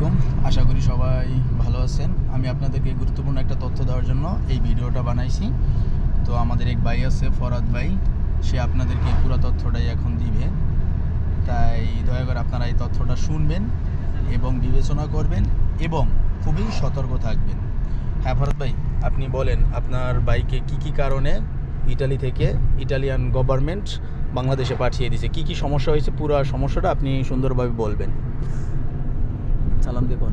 আলাইকুম, আশা করি সবাই ভালো আছেন। আমি আপনাদেরকে গুরুত্বপূর্ণ একটা তথ্য দেওয়ার জন্য এই ভিডিওটা বানাইছি। তো আমাদের এক ভাই আছে, ফরাদ ভাই, সে আপনাদেরকে পুরো তথ্যটাই এখন দিবে। তাই দয়া করে আপনারা এই তথ্যটা শুনবেন এবং বিবেচনা করবেন এবং খুবই সতর্ক থাকবেন। হ্যাঁ ফরাদ ভাই, আপনি বলেন আপনার বাইকে কি কারণে ইটালি থেকে ইটালিয়ান গভর্নমেন্ট বাংলাদেশে পাঠিয়ে দিয়েছে, কি সমস্যা হয়েছে, পুরো সমস্যাটা আপনি সুন্দরভাবে বলবেন। সালাম দেখুন।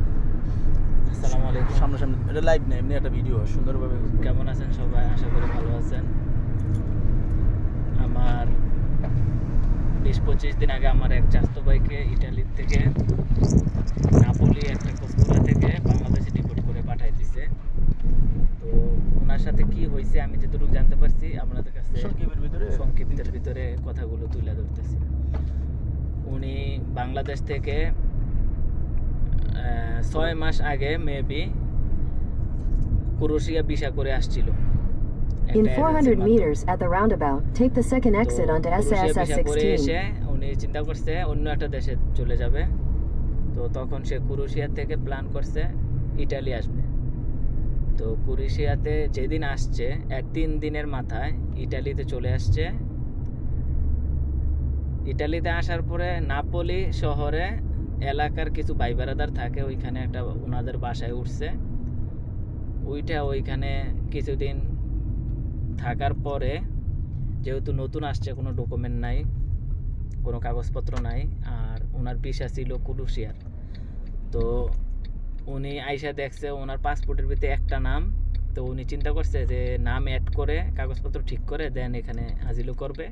আসসালামু আলাইকুম। সামনাসামনি, এটা লাইভ না, এমনি একটা ভিডিও, সুন্দরভাবে। কেমন আছেন সবাই? আশা করি ভালো আছেন। আমার 20-25 দিন আগে আমার এক চাচাতো ভাইকে ইটালি থেকে নাপোলি একটা কোস্তুরা থেকে বাংলাদেশে ডিপোর্ট করে পাঠাই দিছে। তো ওনার সাথে কি হয়েছে আমি যতটুকু জানতে পারছি আপনাদের কাছে সংক্ষিপ্তের ভিতরে কথাগুলো তুলে ধরতেছি। উনি বাংলাদেশ থেকে 6 মাস আগে মেবি ক্রোয়েশিয়া ভিসা করে আসছিল। In 400 meters at the roundabout, take the second exit onto SAS এসে 16. উনি চিন্তা করছে অন্য একটা দেশে চলে যাবে। তো তখন সে ক্রোয়েশিয়া থেকে প্ল্যান করছে ইটালি আসবে। তো ক্রোয়েশিয়াতে যেদিন আসছে এর 3 দিনের মাথায় ইটালিতে চলে আসছে। ইটালিতে আসার পরে নাপোলি শহরে এলাকার কিছু ভাই বেড়াদার থাকে, ওইখানে একটা ওনাদের বাসায় উঠছে। ওইখানে কিছুদিন থাকার পরে, যেহেতু নতুন আসছে, কোনো ডকুমেন্ট নাই, কোনো কাগজপত্র নাই, আর ওনার ভিসা ছিল ক্রোয়েশিয়ার। তো উনি আইসা দেখছে ওনার পাসপোর্টের ভিতরে একটা নাম। তো উনি চিন্তা করছে যে নাম অ্যাড করে কাগজপত্র ঠিক করে দেন এখানে আজিলো করবে,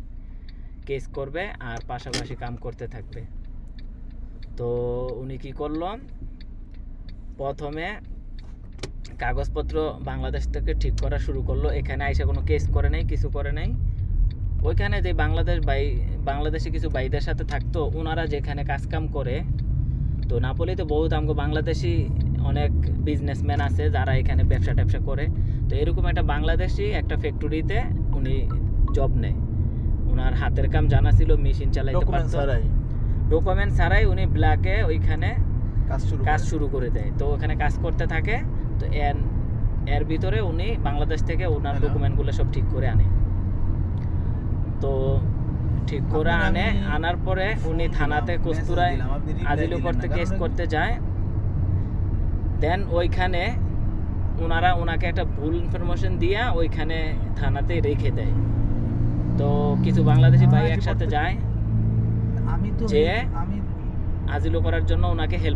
কেস করবে, আর পাশাপাশি কাম করতে থাকবে। তো উনি কি করলো, প্রথমে কাগজপত্র বাংলাদেশ থেকে ঠিক করা শুরু করলো। এখানে আইসা কোনো কেস করে নাই, কিছু করে নাই। ওইখানে যে বাংলাদেশি কিছু ভাইদের সাথে থাকতো, ওনারা যেখানে কাজকাম করে, তো নাপোলিতে বহুত আমগো বাংলাদেশি অনেক বিজনেসম্যান আছে যারা এখানে ব্যবসা ট্যাবসা করে। তো এরকম একটা বাংলাদেশি একটা ফ্যাক্টরিতে উনি জব নেয়। ওনার হাতের কাম জানা ছিল, মেশিন চালাইতে পারতো, ডকুমেন্ট ছাড়াই উনি ব্ল্যাকে ওইখানে কাজ শুরু করে দেয়। তো ওখানে কাজ করতে থাকে। তো এর ভিতরে উনি বাংলাদেশ থেকে ওনার ডকুমেন্টগুলো সব ঠিক করে আনে। তো ঠিক করে আনার পরে উনি থানাতে কোস্তুরায় আজিলো করতে কেস করতে যায়। দেন ওইখানে ওনাকে একটা ভুল ইনফরমেশন দিয়া ওইখানে থানাতে রেখে দেয়। তো কিছু বাংলাদেশি ভাই একসাথে যায়, যে আজিলো করার জন্য ওনাকে হেল্প